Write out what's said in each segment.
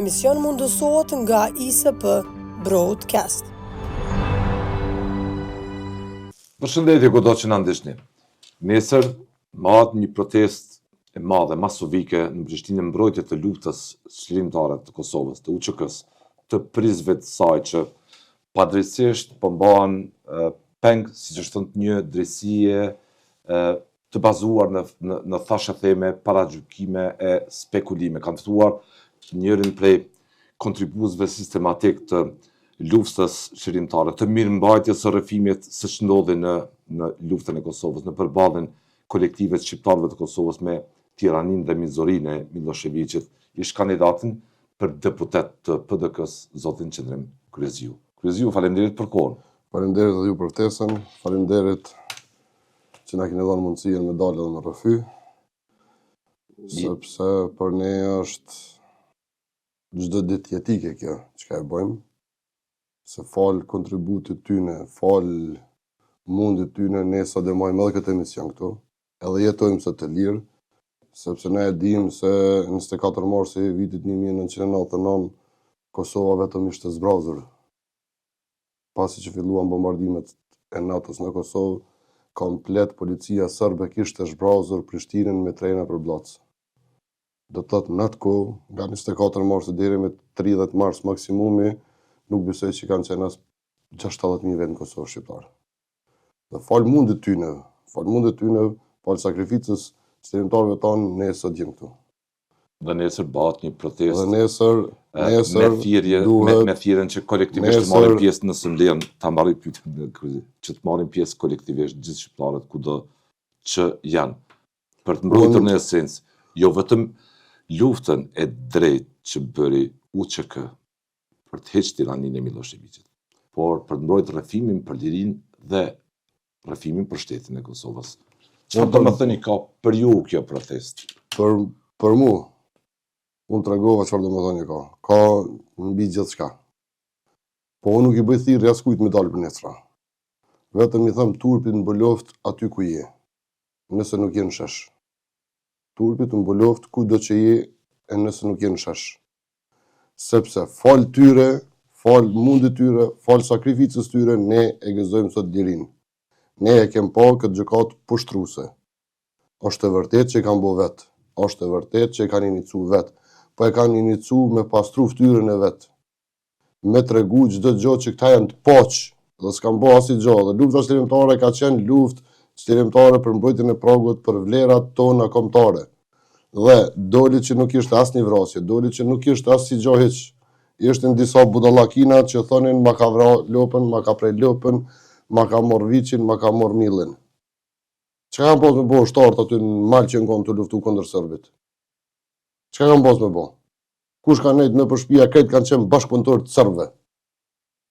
emision mundësohet nga ISP Broadcast. Përshëndetje kudo që na ndiqni. Nesër mahet një protestë e madhe masovike në Prishtinë në mbrojtje të luftës çlirimtare të Kosovës, të UÇK-s, të prizve të saj që padrejtisht po mbahen peng, siç është thënë, një drejtësie të bazuar në thashëtheme, paragjykime e spekulime. Kanë ftuar njërin prej kontribuesve sistematik të luftës çlirimtare, të mirëmbajtjes së rrëfimit siç ndodhi në luftën e Kosovës, në përballjen kolektive të shqiptarëve të Kosovës me tiraninë dhe mizorinë e Miloševićit, ish kandidatin për deputet të PDK-s, zotin Qendrim Kryeziu. Kryeziu, faleminderit për kohën. Faleminderit edhe ju për ftesën, faleminderit që na keni dhënë mundësinë me dalë edhe me rrëfy, sepse për ne është çdo ditë jetike kjo çka e bëjmë, se fal kontributit tyne, fal mundit tyne, ne sa dhe majmë edhe këtë emision këtu, edhe jetojmë së të lirë, sepse ne e dim se 24 marsi vitit 1999 Kosova vetëm ishte zbrazur. Pasi që filluan bombardimet e NATO-s në Kosovë, komplet policia serbe kishte zbrazur Prishtinën me trena për Blac. Do të thotë në atë kohë, nga 24 mars deri me 30 mars maksimumi, nuk besoj që kanë qenë as 60.000 vend në Kosovë shqiptare. Dhe fal mundit tyne, fal sakrificës çlirimtarëve tanë, ne sot jemi këtu. Dhe nesër bëhet një protestë. Dhe nesër me thirrje, me thirrjen që kolektivisht të marrin pjesë në sëmdjen, ta mbaroj pyetjen që të marrin pjesë kolektivisht gjithë shqiptarët kudo që janë, për të mbrojtur në esencë jo vetëm luftën e drejtë që bëri UÇK për të heqë tiraninë e Miloševićit, por për të mbrojtur rrëfimin për lirinë dhe rrëfimin për shtetin e Kosovës. Çfarë do të thëni ka për ju kjo protestë? Për mua, unë tregova çfarë do të thënë ka. Ka mbi gjithçka. Po unë nuk i bëj thirrje askujt me dalë për nesra. Vetëm i them turpit mboloft aty ku je, nëse nuk je në shesh. Turpit mboloft kudo që je, e nëse nuk je në shesh. Sepse fal tyre, fal mundit tyre, fal sakrificës tyre, ne e gëzojmë sot lirinë. Ne e kem pa këtë gjëkat pushtruese. Është e vërtetë që kanë bërë vetë, është e vërtetë që e kanë inicu vetë, po e kanë inicu me pastru fytyrën e vetë, me tregu çdo gjë që këta janë të poq, dhe s'kan bërë asnjë gjë. Dhe lufta çlirimtare ka qenë luftë çlirimtare për mbrojtjen e pragut, për vlerat tona kombëtare. Dhe doli që nuk ishte asnjë vrasje, doli që nuk ishte asnjë gjë hiç. Ishte disa budallakina që thonin ma ka vrar lopën, ma ka prej lopën, ma ka marr viçin, ma ka marr millin. Çka kanë pas me bo shtartë aty në mal që kanë të luftu kundër serbit? Çka kanë pas me bo? Kush kanë nejtë në përshpia, krejt kanë qenë bashkëpunëtorë të serbëve.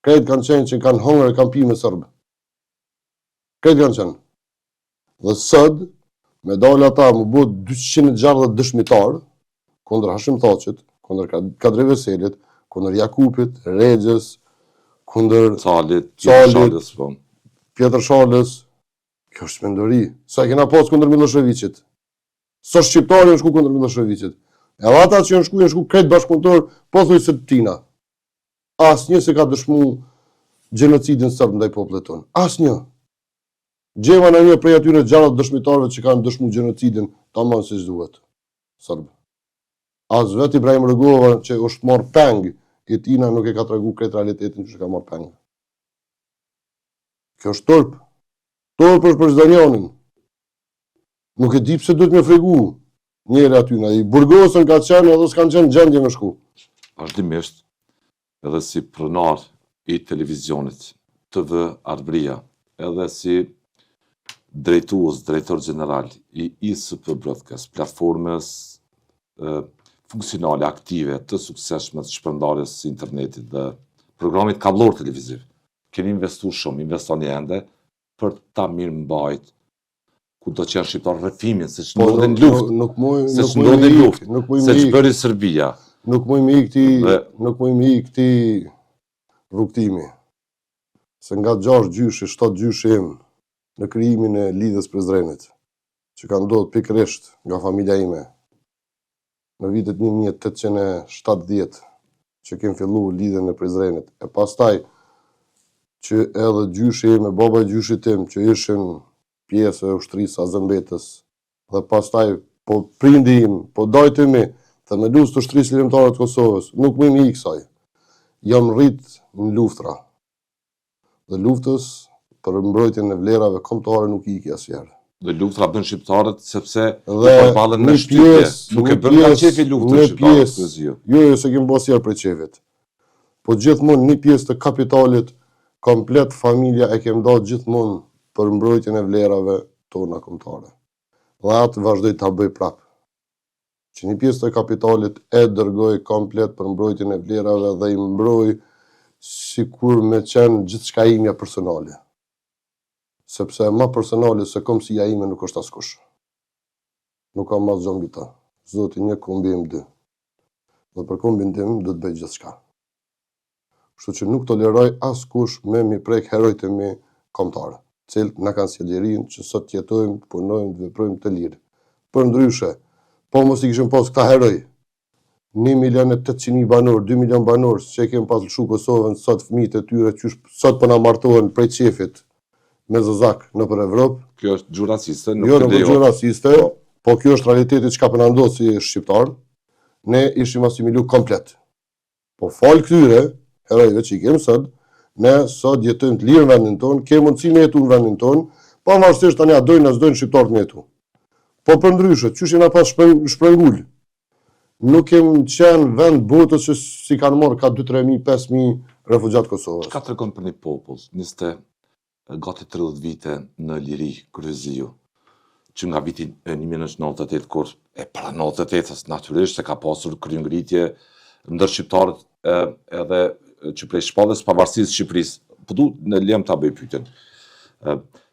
Krejt kanë qenë që kanë hongër e kanë pi me serbë. Krejt kanë qenë. Dhe sot, me dalë ata më bo 260 dëshmitar, kundër Hashim Thaçit, kundër Kadri Veselit, kundër Jakupit, Rexhës, kundër Calit, Pjetër Shalës. Kjo është mendori. Sa kena pas kundër Miloševićit. Sa shqiptarë janë shku kundër Miloševićit. Edhe ata që janë shku krejt bashkëpunëtor, pothuajse të tina. Asnjë se ka dëshmu gjenocidin serb ndaj popullit tonë. Asnjë. Gjeva në një prej atyre gjallat dëshmitarëve që kanë dëshmu gjenocidin, tamam siç duhet. Serb. As vetë Ibrahim Rugova që është marrë peng, i tina nuk e ka tregu krejt realitetin që ka marrë peng. Kjo është turp. Turp është për çdo njonin. Nuk e di pse duhet me fregu njëri aty na i burgosën ka qenë edhe s'kan qenë gjendje me shku. Vazhdimisht, edhe si pronar i televizionit, TV Arbëria, edhe si drejtor general i ISP Broadcast, platformës funksionale, aktive, të suksesshme të shpërndarjes së internetit dhe programit kabllor televiziv. Keni investuar shumë, investoni ende për ta mirëmbajtur kudo që janë shqiptar rrëfimin, se ç'ndodhen luftë, se ç'bëri Serbia. Nuk mujmë i këti rrugtimi. Se nga 6 gjyshi, 7 gjyshi im në krijimin e lidhjes Prizrenit, që ka ndodhur pikërisht nga familja ime në vitet 1870, që kem fillu lidhjen e Prizrenit. E pastaj që edhe gjyshi me baba e gjyshit tim që ishin pjesë e ushtrisë Azembetës dhe pastaj po prindi im, po dajti mi dhe me luftë të ushtrisë lirimtare të Kosovës, nuk më i kësaj. Jam rrit në luftra. Dhe luftës për mbrojtjen e vlerave kombëtare nuk i iki asnjëherë. Dhe luftra bën shqiptarët sepse Dhe përballen në shtypje. Nuk e bën nga qefi luftën shqiptarët kryezi. Jo, se kem bërë asnjëherë për qefit. Po gjithmonë një pjesë të kapitalit komplet familja e kem dhënë gjithmonë për mbrojtjen e vlerave tona kombëtare. Dhe atë vazhdoj ta bëj prapë. Që një pjesë të kapitalit e dërgoj komplet për mbrojtjen e vlerave dhe i mbroj sikur me qenë gjithçka imja personale. Sepse ma personale se komësia ime nuk është askush. Nuk kam mas gjombi ta. Zoti një kombim dy. Dhe për kombin tim do të bëj gjithçka. Kështu që nuk toleroj askush me mi prek herojt e mi kombëtarë, cilët na kanë sjellërinë që sot jetojmë, punojmë, veprojmë të lirë. Për ndryshe, po mos i kishim pas këta heroj, 1.800.000 banor, 2 milion banor, që e kemë pas lëshu Kosovën, sot fëmijët e tyre, që sot po na martohen prej qefit me zëzak në për Evropë. Kjo është gjë raciste, Jo, nuk është gjë raciste, po kjo është realiteti që ka për na ndodhë si shqiptar, ne ishim asimilu komplet. Po falë këtyre, herojve që i kemë sot, ne sot jetojmë të lirë në vendin tonë, kemë mundësi me jetu në vendin tonë, pavarësisht tani a dojnë as dojnë shqiptarët me jetu. Po për ndryshe, qysh jena pas shprëngull. Nuk kemë qenë vend botës që si kanë morë ka 2-3.000, 5.000 refugjat Kosovës. Çka tregon për një popull, niste gati 30 vite në liri kryeziju, që nga viti 1998 kur e para 98-s natyrisht se ka pasur kryengritje ndër shqiptarët edhe që prej shpallës pavarësisë Shqipërisë. Po du në lem ta bëj pyetjen.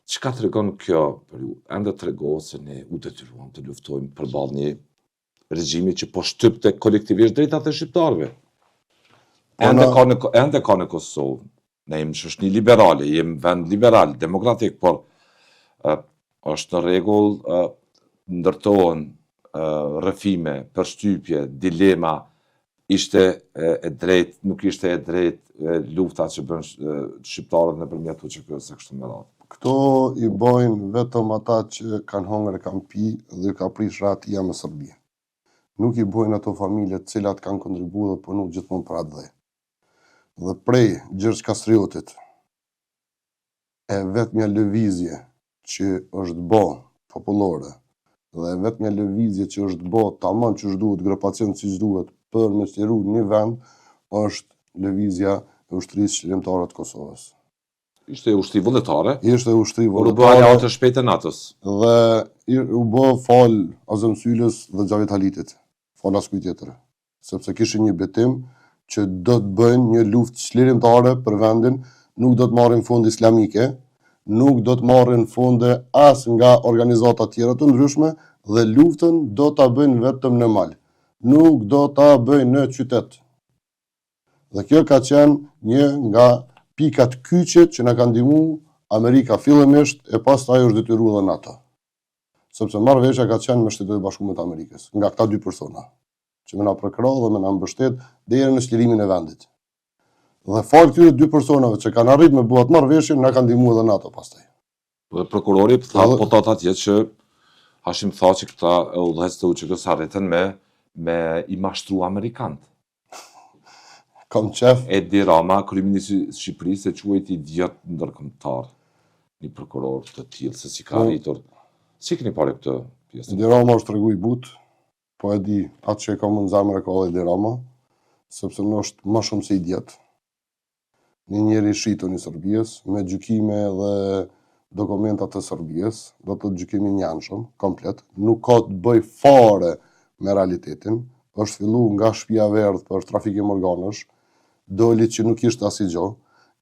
Çka tregon kjo për ju? Ende tregon se ne u detyruam të luftojmë përballë një regjimi që po shtypte kolektivisht drejtat e shqiptarëve. Ende ka në Kosovë. Ne jemi shoqëni liberale, jemi vend liberal, demokratik, por është në rregull ndërtohen rrëfime, përshtypje, dilema, ishte e drejt, nuk ishte e drejt lufta që bën shqiptarët nëpërmjet UÇK-s së kështu me radhë. Këto i bojnë vetëm ata që kanë hongër e kanë pi dhe ka prish ratia me Serbi. Nuk i bojnë ato familjet cilat kanë kontribuar dhe punu gjithmonë për atë dhe. Dhe prej Gjergj Kastriotit, e vetmja lëvizje që është bë popullore, dhe vetmja lëvizje që është bë tamam që duhet, grupacion që duhet për me shtjeru një vend, është lëvizja e ushtrisë qëllimtare të Kosovës. Ishte ushtri vullnetare. Ishte ushtri Por u bë vullnetare aleatë shpejtë e NATO-s. dhe u bë fal Azem Sylës dhe Xhavit Halitit, fal as kujt tjetër, sepse kishin një betim që do të bëjnë një luftë çlirimtare për vendin, nuk do të marrin fonde islamike, nuk do të marrin fonde as nga organizata tjera të ndryshme dhe luftën do ta bëjnë vetëm në mal. Nuk do ta bëjnë në qytet. Dhe kjo ka qenë një nga pikat kyçe që na ka ndihmuar Amerika fillimisht e pastaj është detyruar edhe NATO. Sepse marrëveshja ka qenë me Shtetet e Bashkuara të Amerikës, nga këta dy persona, që më na përkrah dhe më na mbështet deri në shlirimin e vendit. Dhe fal këtyre dy personave që kanë arritur me bëu atë marrëveshje, na ka ndihmuar edhe NATO pastaj. Dhe prokurori tha po thot atje që Hashim tha që këta udhëhecët të UÇK-s arritën me i mashtru amerikanët. Kam qef, Edi Rama, kryeministri i Shqipërisë, e quajti idiot ndërkombëtar. Një prokuror të tillë se si ka arritur. Si keni parë këtë pjesë? Edi Rama është tregu i but, po e di atë që e kam në zemër e ka Edi Rama, sepse në është më shumë se idiot. Një njeri shitun i Serbisë, me gjykime dhe dokumentat të Serbisë, do të gjykimi njanshëm, komplet, nuk ka të bëj fare me realitetin, është fillu nga shtëpia verdh për trafikim organësh, doli që nuk ishte asgjë,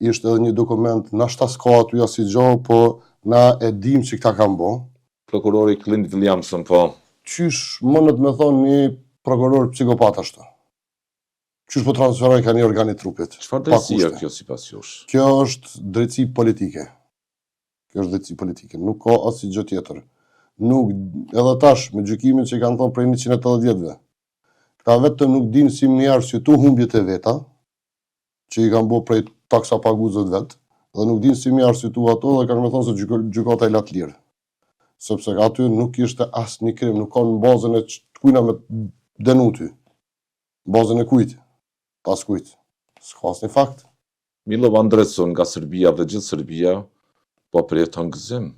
ishte edhe një dokument na shtas ka aty asgjë, po na e dim që këta kanë bë. Prokurori Clint Williamson, po. Qysh mënët me thonë një prokuror psikopat ashtu? Qysh po transferojnë ka një organi trupit? Çfarë drejtësie kjo sipas jush? Kjo është drejtësi politike. Kjo është drejtësi politike, nuk ka asgjë tjetër. Nuk, edhe tash, me gjykimin që kanë thonë prej 180 vjetëve, këta vetëm nuk dinë si më arsyetu humbjet e veta, që i kanë bo prej taksa paguzët vetë, dhe nuk dinë si mi arsitu ato dhe kanë me thonë se gjykata i latë lirë. Sepse aty nuk ishte asë një krim, nuk kanë në bazën e kujna me denu ty. Bazën e kujt, pas kujt. S'ka asë një fakt. Milov Andreson nga Serbia dhe gjithë Serbia, po përjeton gëzim,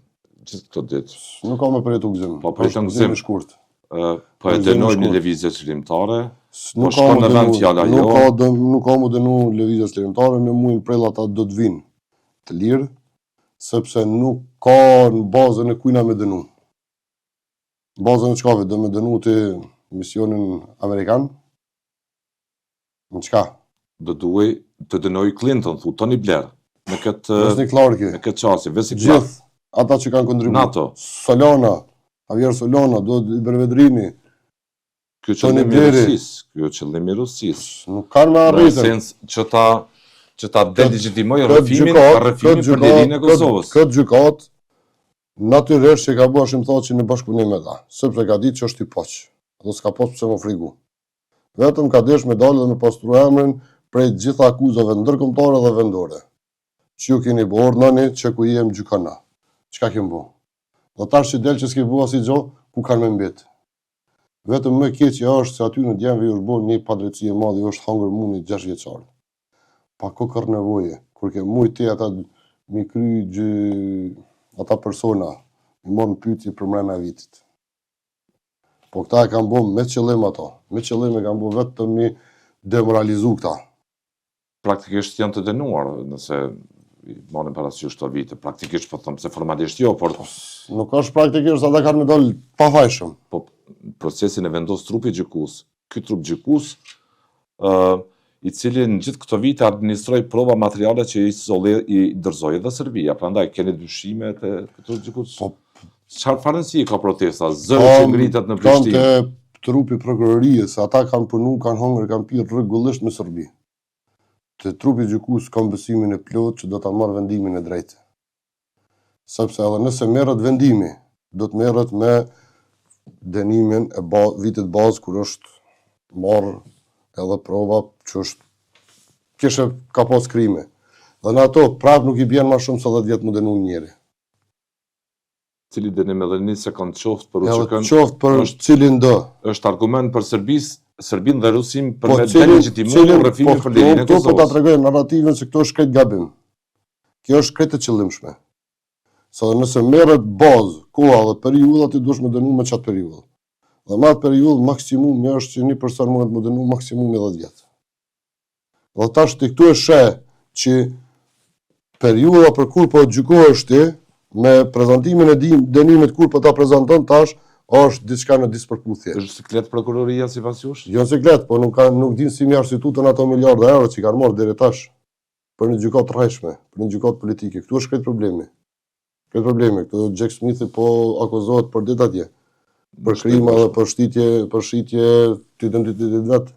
gjithë këto ditë. Nuk ka me përjetu gëzim. Po përjeton gëzim. I shkurt. Po e dënoj një lëvizje qëllimtare, po Nuk shkon në vend fjala jo. Nuk ka mu dënu lëvizje qëllimtare, në muin prell ata do të vinë të lirë, sepse nuk ka në bazën e kujna me dënu. Bazën e qkave, do me dënu të misionin Amerikan? Në qka? Do duhej të dënoj Clinton, thu Tony Blair, në këtë qasje, Vesnik Clark. Gjithë ata që kanë kontribuar. NATO. Solana, Javier Solana, do Bervedrini. Kjo qëllimi i Rusisë. Nuk kanë me arritën. Në sens që ta delegjitimoj rrëfimin për lirinë e Kosovës. Këtë gjykat, natyrisht që ka bua shimthoqi në bashkëpunim me ta, sepse ka ditë që është i poq, dhe s'ka poq pëse më frigu. Vetëm ka desh me dalë dhe me pastru emrin prej gjitha akuzave ndërkombëtare dhe vendore. Që ju keni bo ordnani që ku jem gjykana. Çka kemi bo? Dhe tash që del që s'ke bua si gjo, ku kanë me mbet. Vetëm më keqja është se aty në djemve ju është bo një padrejtësi e madhe, ju është hangër muni 6 vjeçar. Pa kokër nevoje, kur ke mujti ata mi kry ata persona, mi morë në pyetje për mrena vitit. Po këta e kanë bo me qëllim ato, me qëllim e kanë bo vetëm mi demoralizu këta. Praktikisht janë të dënuar, nëse marrin parasysh këto vite, praktikisht po them se formalisht jo, por nuk është praktikisht, ata kanë me dalë pa fajshëm. Po procesin e vendos trupi gjykus. Ky trup gjykus i cili në gjithë këto vite administroi prova materiale që i dërzoi edhe Serbia. Prandaj keni dyshime të këto gjykus? Po çfarë farësi ka protesta? Zëri që ngritet në Prishtinë. Kanë te trupi prokurorisë, ata kanë punu, kanë hongër, kanë pirë rregullisht në Serbi. Te trupi gjykus kanë besimin e plot që do ta marrë vendimin e drejtë. Sepse edhe nëse merret vendimi, do të merret me dënimin e vitit bazë kur është marrë edhe prova që është ka pas krime. Dhe në ato prap nuk i bjen ma shumë se 10 vjetë më dënu njeri. Cili dënim edhe një sekond qoftë për UÇK-n. Qoftë për cilin do. Është argument për Serbinë dhe Rusin për me delegjitimon rrëfimin për lirinë e Kosovës. Po ta tregojmë narrativën se këto është krejt gabim. Kjo është krejt e qëllimshme. Sa nëse merret bazë, koha dhe periudha, ti duhesh me dënu me çat periudhë. Dhe me atë periudhë maksimumi është që një person mund të më dënu maksimumi 10 vjet. Dhe tash ti këtu e sheh që periudha për kur po gjykohesh ti me prezantimin e dënimit kur po ta prezanton tash është diçka në dispërputhje. Është siklet prokuroria sipas jush? Jo siklet, po nuk din si mi arstitutën ato miliardë euro që kanë marrë deri tash për një gjykatë të rrethshme, për një gjykatë politike. Këtu është këtë problemi. Këtë problemi, këtu Jack Smithi po akuzohet për ditë atje. Për krima dhe për shitje të identitetit vet.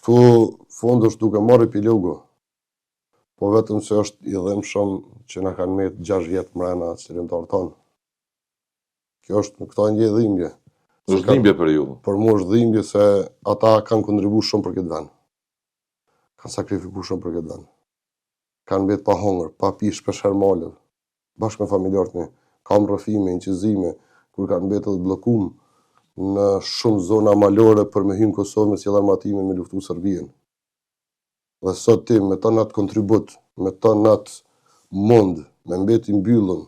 Këtu fond është duke marrë epilogu. Po vetëm se është i dhëmshëm që na kanë marrë 6 vjet mrena qëllimtarët tonë. Kjo është këto një dhimbje. Është dhimbje për ju. Për mua është dhimbje se ata kanë kontribuar shumë për këtë vend. Kanë sakrifikuar shumë për këtë vend. Kanë mbet pa hongër, pa pi shpesh herë malën, bashkë me familjarët mi, kam rrëfime, inqizime, kur kanë mbetur të bllokuar në shumë zona malore për me hyrë në Kosovë me sjell armatimin me luftu Serbinë. Dhe sot ti me ton atë kontribut, me ton atë mund, me mbeti mbyllën,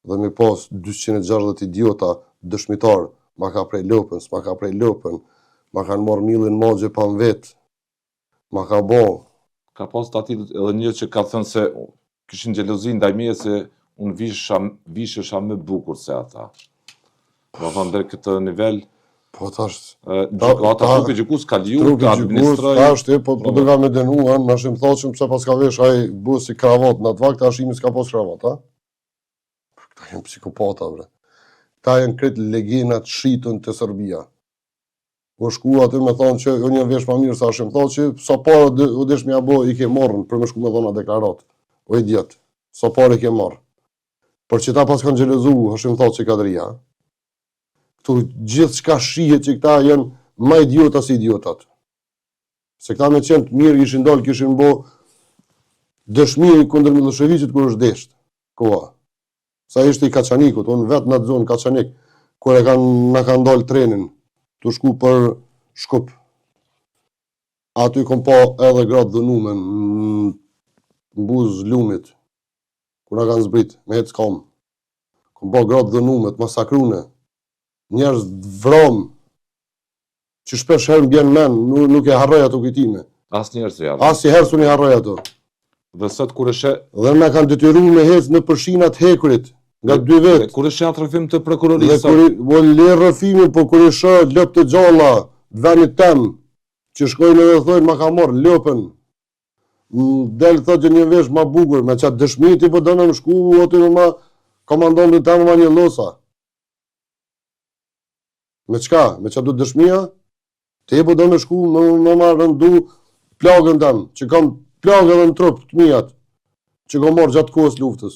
dhe me pas 260 idiota dëshmitar, ma ka prej lopën, s'ma ka prej lopën, ma kanë marrë millin magje pa në vetë, ma ka bo. Ka pas të ati edhe një që ka thënë se kishin xhelozi ndaj meje se unë vishesha më bukur se ata. Do thonë deri këtë nivel. Po tash gjykata trupi gjykus ka liju të administroj. Tash po do nga me dënuan, na shim thoshim pse pas ka vesh ai bu si kravat në atë vakt, tash imi s'ka pas kravat, ha? Këta janë psikopata, bre. Këta janë kretë legenat shitën të Serbia. Po shku aty me thonë që unë jam vesh më mirë sa shim thotë që sa parë u desh mja bo i ke marrën për me shku me dhona deklarat. O idiot, sa parë i ke marrë. Për që ta pas kanë xhelozu, hashim thotë që kadria. Këtu gjithë çka shihet që këta janë më idiota se idiotat. Se këta me qenë të mirë ishin dalë, kishin bo dëshmi kundër Miloševićit kur është desht. Koha. Sa ishte i Kaçanikut, unë vetë në zonë Kaçanik, kur na kanë dalë trenin, të shku për Shkup. Aty kom pa edhe gratë dënume në buzë lumit, kur na kanë zbrit, me hecë kam. Kom pa gratë dënume, të masakrune, njerëz vrom, që shpesh herë m'bjen men, nuk e harroj ato kujtime. Asë njerë të javë. Asë herë s'unë i harroj ato. Dhe sot kur është... Dhe na kanë detyru me hecë në përshinat hekurit, nga 2 vetë. Kur është janë rrëfim të prokurorisë... Dhe le rrëfimi, po kur ishë lëp të gjalla, venit tem, që shkojnë edhe thojnë ma ka morë lëpën, delë thot që një vesh ma bukur, me qatë dëshmiti po dënë më shku, aty në ma komandon të temë ma një losa. Me qka? Me qatë du dëshmia? Te po dënë më shku, më ma rëndu plagën temë, që kam plagë edhe në trup të mijat, që kam marrë gjatë kohës luftës.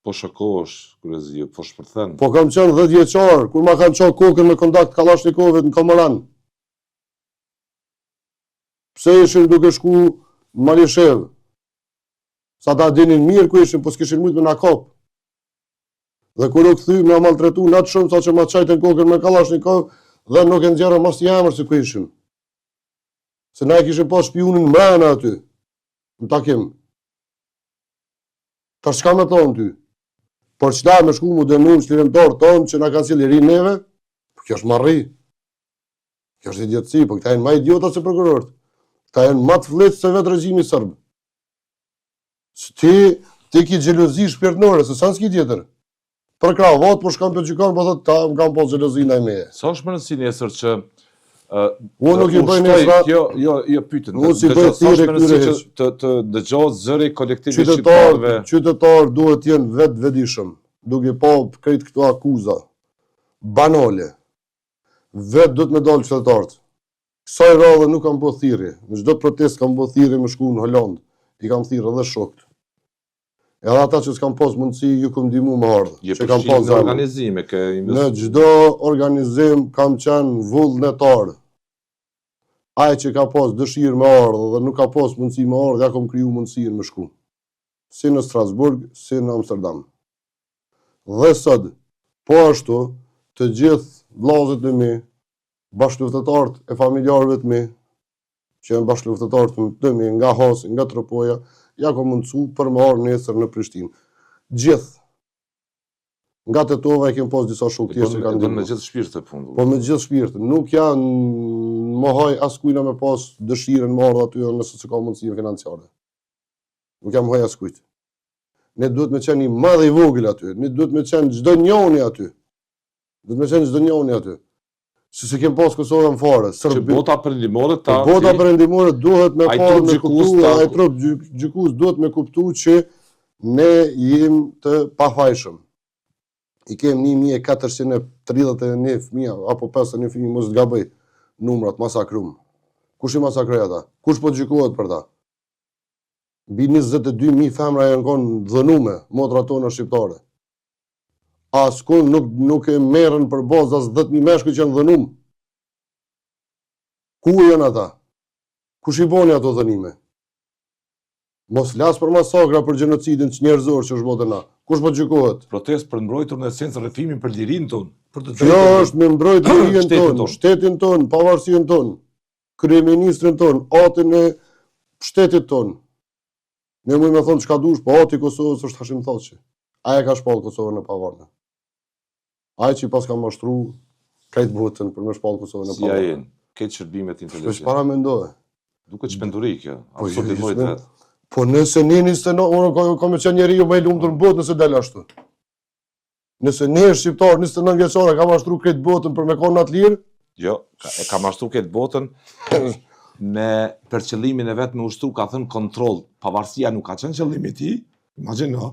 Po shokosh, kryezi, po shpërthen. Po kam qenë 10 vjeçar, kur ma kanë qenë kokën me kontakt Kalashnikovit në Komoran. Pse ishin duke shku në Malishev? Sa ta dinin mirë ku ishin, po s'kishin mujt me na kop. Dhe kur u kthy me maltretu natë shumë, sa që ma qajtën kokën me Kalashnikov, dhe nuk e nxjerën mas jamër se ku ishin. Se na e kishin pas shpionin mbrana aty, në takim. Ta shka me thonë ty? Por qëta me shku mu dënu shlirimtar tonë që na kanë si lirin neve, kjo është marri. Kjo është idiotësi, po këta e në ma idiota se prokurorët. Këta e në ma të fletë se vetë regjimi sërbë. Ti ki gjelozi shpirtnore, se sa s'ki tjetër. Për kravat, po shkam për gjykan, po thot, ta më kam pas gjelozi ndaj meje. Sa është më rëndësi nesër që unë nuk i bëj nesra. Jo pyetën. Unë si bëj thirrje këtyre heq. Të dëgjohet zëri kolektivi shqiptarëve. Qytetarë duhet jenë vetëdijshëm, duke pa krejt këto akuza banale. Vetë duhet me dalë qytetarët. Kësaj radhe nuk kam bë thirrje. Në çdo protestë kam bë thirrje me shku në Holand. I kam thirrë edhe shokët. Edhe ata që s'kam pas mundësi, ju kam ndihmu me ardhë. Që kam pas organizime, në çdo organizim kam qenë vullnetar. Ai që ka pas dëshirë me ardhë dhe nuk ka pas mundësi me ardhë, ja kam kriju mundësinë me shku. Si në Strasburg, si në Amsterdam. Dhe sot, po ashtu, të gjithë vllazët e mi, bashkëluftëtarët e familjarëve të mi, që janë bashkëluftëtarët të mi nga Hasi, nga Tropoja, ja ka mundësu për më arë nesër në Prishtinë. Gjithë. Nga Tetova e kem pas disa shokë tjerë që kanë ndihmuar. Me gjithë shpirtin e fundit. Po me gjithë shpirtin. Nuk janë mohoj askujna me pas dëshirën më ardh aty nëse s'ka mundësi financiare. Nuk jam mohoj askujt. Ne duhet me qenë i madh i vogël aty. Ne duhet me qenë çdo njëri aty. Duhet me qenë çdo njëri aty. Se kem pas Kosovën fare. Që bota perëndimore ta... Bota perëndimore duhet me parë me kuptu, ai trup gjykus duhet me kuptu që ne jem të pafajshëm. I kem 1431 fëmija, apo 51 fëmijë, mos të gaboj numrat, masakrum. Kush i masakroi ata? Kush po gjykohet për ta? Mbi 22.000 femra janë konë dhënume, motra tona shqiptare. Askund nuk e merren për bazë as 10.000 meshkuj që janë dhënum. Ku janë ata? Kush i boni ato dhënime? Mos flas për masakra, për gjenocidin njerëzor që është bota na. Kush po gjykohet? Protestë për mbrojtur në esencë rrëfimin për lirinë tonë. Kjo është me mbrojtur lirinë tonë, shtetin tonë, pavarësinë tonë, kryeministrin tonë, atin e shtetit tonë. Ne mund të thonë çka dush, po ati i Kosovës është Hashim Thaçi. Ai e ka shpall Kosovën në pavarë. Ai që pas ka mashtru krejt botën për me shpall Kosovën në pavarë. Si janë? Këtë shërbimet inteligjente. Çfarë mendoje? Duket shpenduri kjo. Absolutisht vetë. Po nëse ne 29, unë kam qenë njeriu më i lumtur në botë nëse del ashtu. Nëse ne shqiptar 29 vjeçare ka mashtru krejt botën për me qenë nat lirë? Jo, e ka mashtru krejt botën me për qëllimin e vet me ushtru, ka thënë kontroll. Pavarësia nuk ka qenë qëllimi i tij. Imagjino.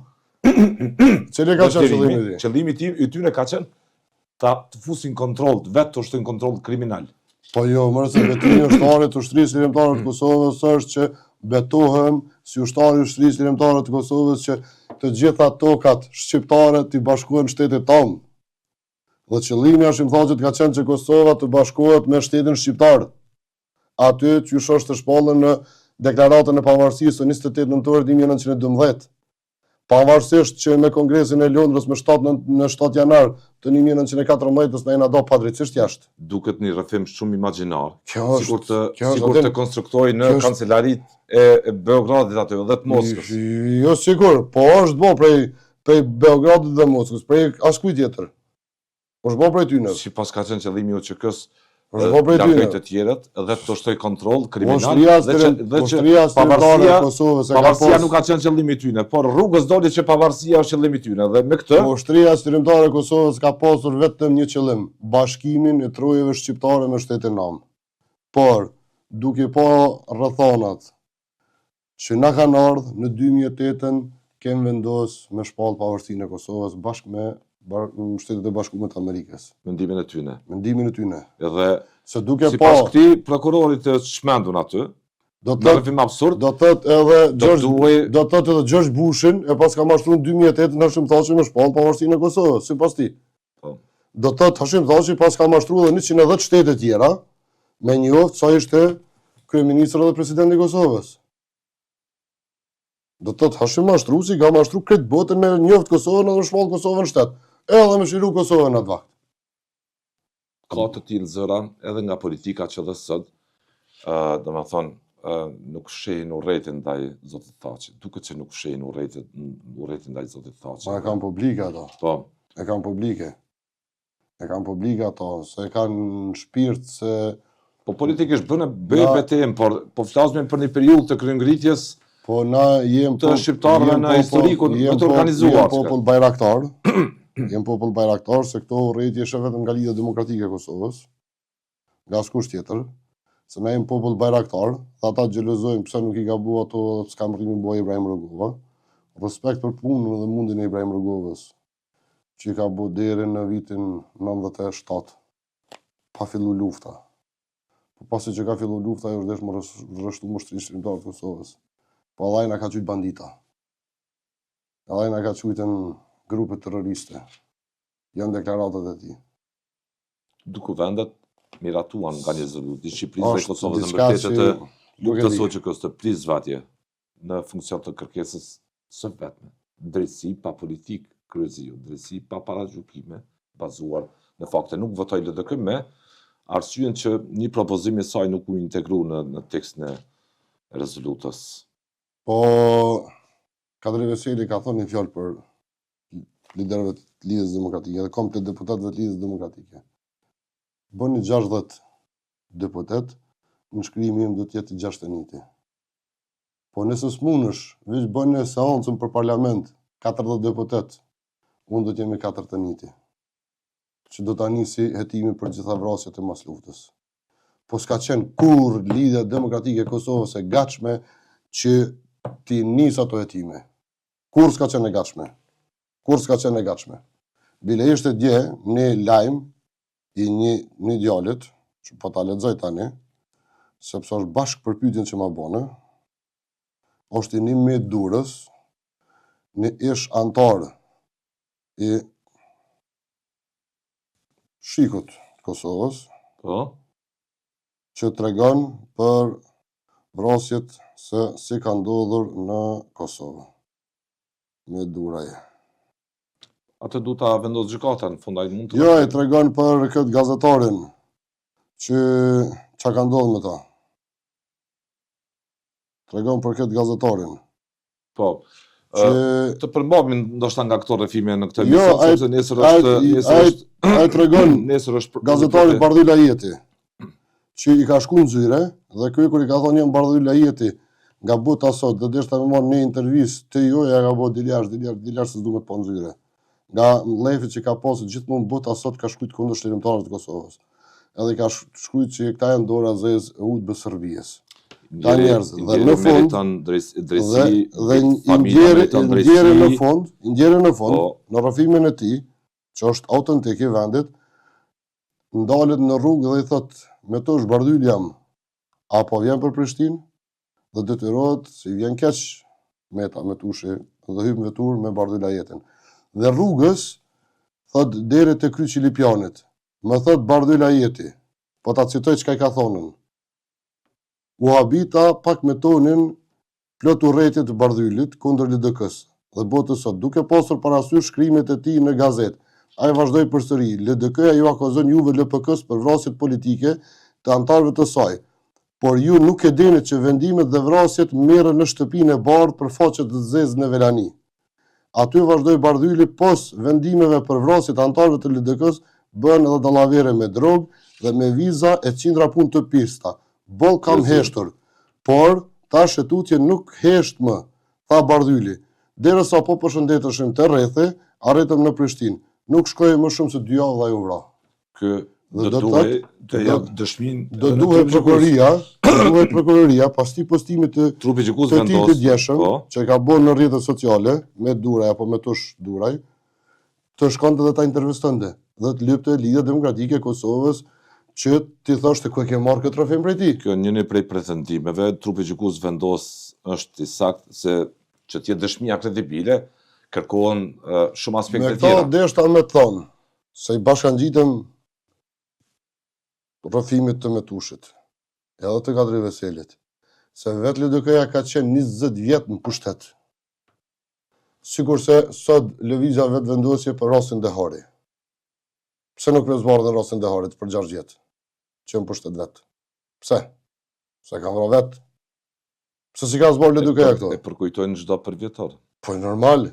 Cili ka qenë qëllimi i tij? Qëllimi i tij i tyre ka qenë të fusin kontroll, vetë të ushtrojnë kontroll kriminal. Po jo, më se betimi ushtari të ushtrisë lirimtare të Kosovës është që betohem si ushtari i ushtrisë lirimtare të Kosovës që të gjitha tokat shqiptare të bashkohen shtetit tonë. Dhe qëllimi Hashim Thaçit ka qenë që Kosova të bashkohet me shtetin shqiptar. aty që është të shpallën në deklaratën e pavarësisë të 28 nëntor 1912. Pavarësisht që me Kongresin e Londrës në 7 janar të 1914 na do padrejtisht jashtë. Duket një rrëfim shumë imagjinar. Kjo Sikur të konstruktoj në kancelarit e Beogradit aty dhe të Moskës. Jo sigur, po është bo prej Beogradit dhe Moskës, prej askujt tjetër. Është bo prej tyne. Sipas ka qenë qëllimi i UÇK-s, largoj të tjerët dhe të shtoj kontroll kriminal dhe që pavarësia nuk ka qenë qëllimi i tyre, por rrugës doli që pavarësia është qëllimi i tyre dhe me këtë Ushtria Shërimtare e Kosovës ka pasur vetëm një qëllim, bashkimin e trojeve shqiptare me shtetin nam. Por duke pa rrethonat që na kanë ardhur në 2008 kemë vendos me shpallë pavarësinë e Kosovës bashkë me Shtetet e Bashkuara të Amerikës. Mendimin e tyre. Mendimin e tyre. Edhe se duke sipas këtij prokurorit të shmendur aty, do të thotë absurd. Do të thotë edhe George Bushin e pas ka mashtruar në 2008 në Hashim Thaçi me shpallë pavarësinë e Kosovës, sipas tij. Po. Do të thotë Hashim Thaçi pas ka mashtruar edhe 110 shtete tjera me njoftë sa ishte kryeministri dhe presidenti i Kosovës. Do të thotë Hashim mashtruesi ka mashtruar këtë botën me njoftë Kosovën dhe shpallë Kosovën në shtet. Edhe me shiru Kosovën atë vakt. Ka të tillë zëra edhe nga politika që dhe sot, domethënë, nuk shehin urrëtin ndaj zotit Thaçit. Duket që nuk shehin urrëtin ndaj zotit Thaçit. E kanë publike ato. Po. E kanë publike. E kanë publike ato, se e kanë në shpirt se... Po politikisht bëj betejmë, por po flasim për një periudhë të kryengritjes po na jem të shqiptarëve në historikun më të organizuar. Jem popull bajraktar. Jem popull bajraktar se këto urrëti është vetëm nga Lidhja Demokratike e Kosovës, nga askush tjetër, se na jem popull bajraktar, dhe ata xhelozojnë pse nuk i ka bua ato s'ka rrimi bua Ibrahim Rugova. Respekt për punën dhe mundin e Ibrahim Rugovës, që i ka bu deri në vitin 97, pa fillu lufta. Po pasi që ka fillu lufta, ajo është më rrështu Mbështetërisë Shërimtare të Kosovës. Po Allah na ka qujtë bandita. Allah na ka qujtën grupe terroriste. Janë deklaratat e tij. Duke vendet miratuan nga një zëvendësi i Shqipërisë dhe Kosovës në mbështetje të luftës së UÇK-s të prizvatje në funksion të kërkesës së vetme. Drejtësi pa politik kryesio, drejtësi pa paragjykime, bazuar në fakte. Nuk votoi LDK me arsyen që një propozim i saj nuk u integru në tekstin e rezolutës. Po Kadri Veseli ka thonë një fjalë për liderëve të Lidhjes Demokratike dhe komplet deputatëve të Lidhjes Demokratike. Bëni 60 deputet, në shkrimi im do të jetë 61. Po nëse s'munësh, veç bëni seancën për parlament, 40 deputet, unë do të jemi 41. Që do ta nisi hetimin për gjitha vrasjet e mas luftës. Po s'ka qenë kur Lidhja Demokratike e Kosovës e gatshme që ti nis ato hetime. Kur s'ka qenë e gatshme. Kur s'ka qenë e gatshme. Bile ishte dje një lajm i një djalit, që po ta lexoj tani, sepse është bashkë për pyetjen që ma bënë, është i 11 Durrës, një ish antar i Shikut të Kosovës, që tregon për vrasjet se si ka ndodhur në Kosovë. Me Durraje. Atë du ta vendos gjykata në fund ai mund të... Jo, i tregon për këtë gazetarin që çka ka ndodhur me ta. Tregon për këtë gazetarin. Po. Të përmbajmë ndoshta nga këto rrëfime në këtë emision, sepse ai tregon nesër është gazetari Bardhyl Ajeti, që i ka shkuar në zyre dhe ky kur i ka thonë jam Bardhyl Ajeti nga buta sot, dhe deshta me marrë një intervistë të jo, ja ka bërë diljar se s'duhet po në zyre. Nga lefit që ka pasur gjithmonë buta sot ka shkruajtur kundër shërimtarëve të Kosovës. Edhe ka shkruajtur që këta janë dora zezë e udhë sërbies. Ta njerëz, dhe në fund, ndjerë në fund, në rrëfimin e tij, që është autentik i vendit, ndalet në rrugë dhe i thot, me to është Bardhyl jam, apo vjen për Prishtinë, dhe detyrohet se i vjen keq meta me tushi dhe hyp në vetur me Bardhyl Ajetin. Dhe rrugës, thot deri te kryqi i Lipjanit, më thot Bardhyl Ajeti, po ta citoj çka i ka thonën. u habita pak me tonin plot urrëtie të Bardhylit kundër LDK-s dhe botës sot, duke pasur parasysh shkrimet e tij në gazetë. Ai vazhdoi përsëri: LDK-ja ju akuzon juve LPK-s për vrasjet politike të antarëve të saj, por ju nuk e dini që vendimet dhe vrasjet merren në shtëpinë e bardhë për faqet të zezë në Velani. Aty vazhdoi Bardhyli pos vendimeve për vrasjet antarëve të LDK-s bën edhe dallavere me drogë dhe me viza e qindra punë të pista. Boll kam heshtur, por tash e tutje nuk hesht më, tha Bardhyli. Derisa po përshëndeteshim të rrethi, arritëm në Prishtinë. Nuk shkoi më shumë se 2 javë dhe ai u vra. Do duhet dëshmin. Do duhet prokuroria pas ti postimit të trupi gjykus të tij të vendos. djeshëm, që ka bërë në rrjetet sociale me Duraj apo me tush Duraj, të shkonte dhe ta intervistonte dhe të lypte Lidhja Demokratike e Kosovës që ti thoshte ku e ke marrë këtë trofim prej tij. Kjo njëri prej pretendimeve, trupi gjykus vendos është i saktë se që të jetë dëshmia kredibile, kërkohen shumë aspekte Me tjera. këto deshta me thonë se i bashkangjitëm rrëfimit të Metushit, edhe të Kadri Veselit, se vetë LDK-ja ka qenë 20 vjet në pushtet. Sikurse sot lëvizja vetë vendosje për rastin Dehari. Pse nuk zbardhën rastin Deharit për 6 vjet, që në pushtet vetë? Pse? Se ka vra vetë? Pse si ka zbardhë LDK-ja këto? E përkujtojnë çdo përvjetor. Po normal,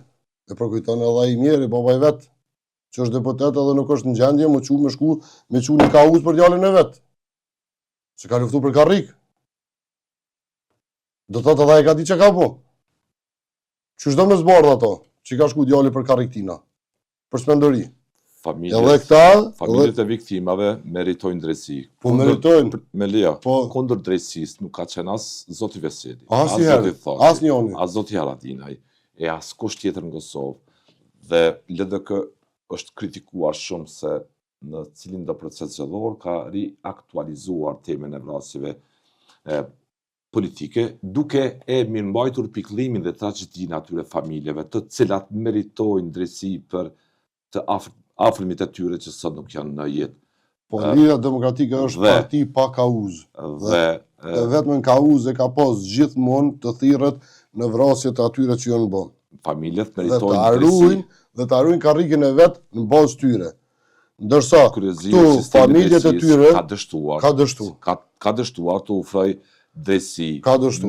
e përkujton edhe ai mirë, baba i vet, që është deputet edhe nuk është në gjendje me shku një kauz për djalin e vet. Se ka luftu për karrik. Do thotë edhe ai ka di çka ka po. Qysh do me zbardh ato, që ka shku djali për karriktina, për smendori. Familjet e viktimave meritojnë drejtësi. Po meritojnë. Me leja, Po kundër drejtësisë nuk ka qenë as Zoti Veseli, asnjëherë, asnjëoni, as Zoti Haradinaj, e as kush tjetër në Kosovë. Dhe LDK është kritikuar shumë se në cilin do proces zgjedhor ka riaktualizuar temën e vrasjeve politike, duke e mirëmbajtur pikëllimin dhe tragjedinë atyre familjeve, të cilat meritojnë drejtësi për të afërmit e tyre që sot nuk janë në jetë. Po Lidhja Demokratike është parti pa kauz. Dhe vetëm kauz e ka pas gjithmonë të thirrët në vrasjet e atyre që janë bën. Familjet meritojnë drejtësi dhe të arrujnë karrikin e vet në bazë tyre. Ndërsa këtu familjet e tyre ka dështuar të ofroj drejtësi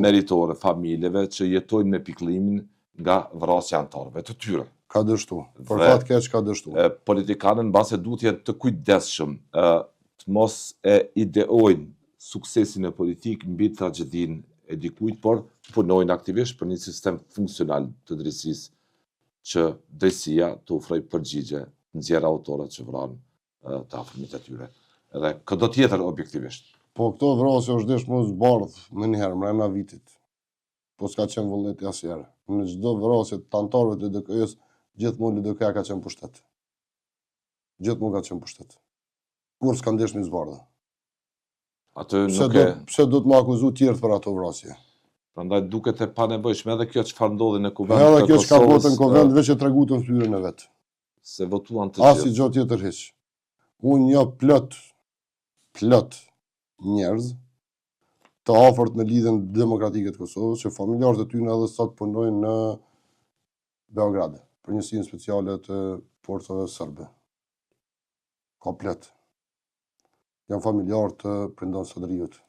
meritore familjeve që jetojnë me pikëllimin nga vrasja e antarëve të tyre. Ka dështu. Për fat keq ka dështu. Politikanët mbase duhet jenë të kujdesshëm, të mos e ideojnë suksesin e politik mbi tragjedinë e dikujt, por punojnë aktivisht për një sistem funksional të drejtësisë që drejtësia të ofrojë përgjigje nxjerrë autorët që vranë të afërmit e tyre. Edhe këdo tjetër objektivisht. Po këto vrasje është desh mos bardh më njëherë mbrana vitit. Po s'ka qenë vullneti asnjëherë. Në çdo vrasje të antarëve të LDK-s, gjithmonë LDK-ja ka qenë pushtet. Gjithmonë ka qenë pushtet. Kur s'ka ndesh me zbardhë. Pse do të më akuzu tjerë për ato vrasje? Prandaj duket e panevojshme edhe kjo çfarë ndodhi në kuvend të Kosovës. Edhe kjo çka bota në kuvend veç e tregutën fytyrën e vet. Se votuan të gjithë. As i gjë tjetër hiç. Unë një plot njerëz të afërt në Lidhjen Demokratike të Kosovës, që familjarët e tyre edhe sot punojnë në Beograd, për njësinë speciale të forcave serbe. Komplet. Janë familjarë të Prindon Sadriut,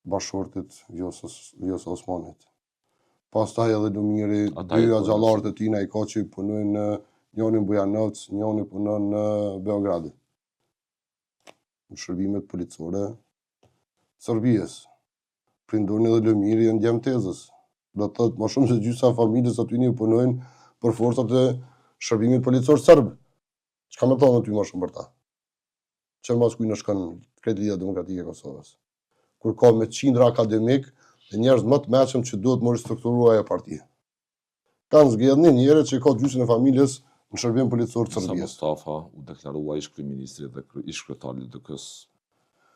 bashkëshortit Vjosa Osmanit. Pastaj edhe Lumiri, 2 axhallarët e tina i ka që punojnë në njëri në Bujanovc, njëri punon në Beograd. Në shërbimet policore Serbisë. Prindoni dhe Lumiri janë djemë tezës. Do të thotë më shumë se gjysa familjes aty një punojnë për forcat e shërbimit policor serb. Çka më thonë ty më shumë për ta? Që mas kujt në shkon kretë Lidhja Demokratike e Kosovës. Kur ka me qindra akademik dhe njerëz më të mëshëm që duhet më ristrukturuar ajo parti. Kanë zgjedhur një njerëz që ka gjysën e familjes në shërbim policor të Serbisë. Mustafa u deklarua ish kryeministri dhe ish kryetari i LDK-s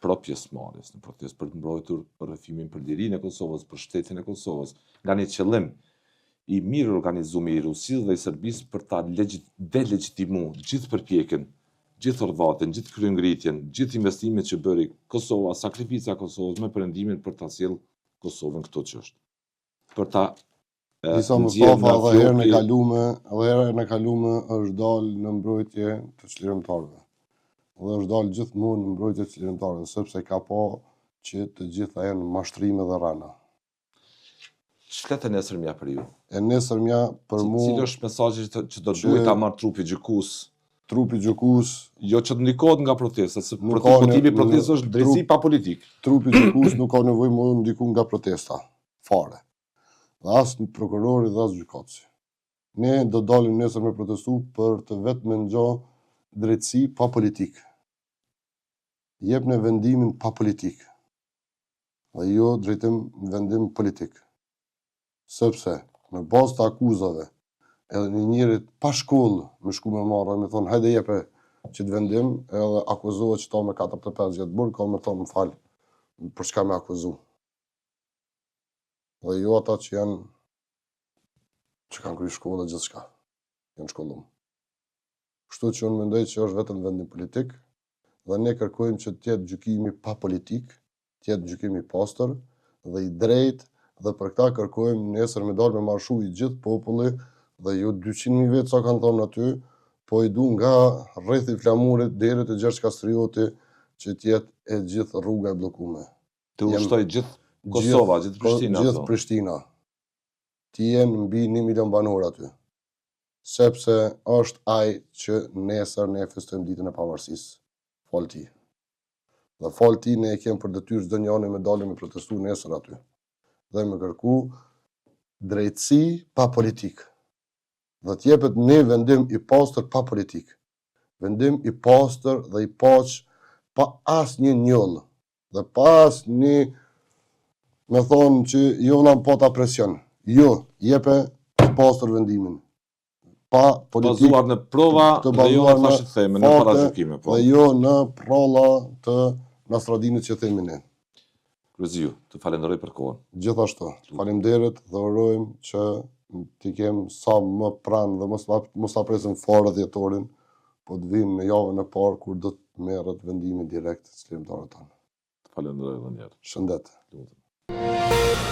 pro pjesëmarrjes në protestë për të mbrojtur rrëfimin për lirinë e Kosovës, për shtetin e Kosovës, nga një qëllim i mirë organizuar i Rusisë dhe i Serbisë për ta delegitimuar gjithë përpjekjen, gjithë rrëvatin, gjithë kryengritjen, gjithë investimet që bëri Kosova, sakrifica e Kosovës me perëndimin për ta sjellë Kosovën këtu që është. Për ta Isa nxjerrë Mustafa nga edhe herën e floki. kalume është dalë në mbrojtje të çlirimtarëve. Dhe është dalë gjithmonë në mbrojtje të çlirimtarëve, sepse ka pa që të gjitha janë mashtrime dhe rana. Ç'flet e nesërmja për ju? E nesërmja për mua Cili është mesazhi që do duhet ta marrë trupi gjykus? trupi gjykus, Jo që të ndikohet nga protesta, se Nuk ka motivi në- protestës është drejtësi pa politik. trupi gjykus nuk ka nevojë më ndiku nga protesta, fare. Dhe as prokurori dhe as gjykatësi. Ne do dalim nesër me protestu për të vetë me ngjo drejtësi pa politik. Jep në vendimin pa politik. Dhe jo drejtim vendim politik. Sepse në bazë të akuzave edhe një njerit pa shkollë me shku me marrë, me thonë hajde jepe që të vendim, edhe akuzohet që ta me 45 vjetë burg, ka me thonë më falë, për çka me akuzu. Dhe jo ata që janë, që kanë kry shkollë dhe gjithë shka, janë shkollum. Kështu që unë mendoj që është vetëm vendim politik, dhe ne kërkojmë që tjetë gjykimi pa politik, tjetë gjykimi pastër dhe i drejt, dhe për këta kërkojmë nesër me dalë me marshu i gjithë populli, dhe jo 200.000 vetë sa kanë thonë aty, po i du nga rrethi Flamurit deri te Gjergj Kastrioti që tjetë e gjithë rruga e bllokume. Të ushtoj gjithë Kosova, gjithë Prishtina. Gjithë Prishtina. Ti jenë mbi 1 milion banor aty. Sepse është ai që nesër ne festojmë ditën e pavarësisë. Fal ti. Dhe fal ti ne e kemë për detyrë çdo njëri me dalë me protestu nesër aty. Dhe me kërku drejtësi pa politik. Dhe t'jepet ne vendim i pastër pa politik. Vendim i pastër dhe i paq pa asnjë njollë. Dhe pa asnjë me thonë që jo vëlla po ta presion. Jo, jepe i pastër vendimin. Pa politik. Bazuar në prova dhe jo në thashë të theme, në paragjykime. Dhe jo në prolla të Nastradinit që themi ne. Kryesiu, të falenderoj për kohën. Gjithashtu, faleminderit dhe urojmë që t'i kem sa më pranë dhe mos ta presim fare dhjetorin, po të vinë në javën e parë kur do të merret vendimi direkt të çlirimtarëve tanë. Të falenderoj edhe një herë. Shëndet. Lutem.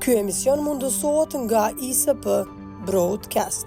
Ky emision mundësohet nga ISP Broadcast.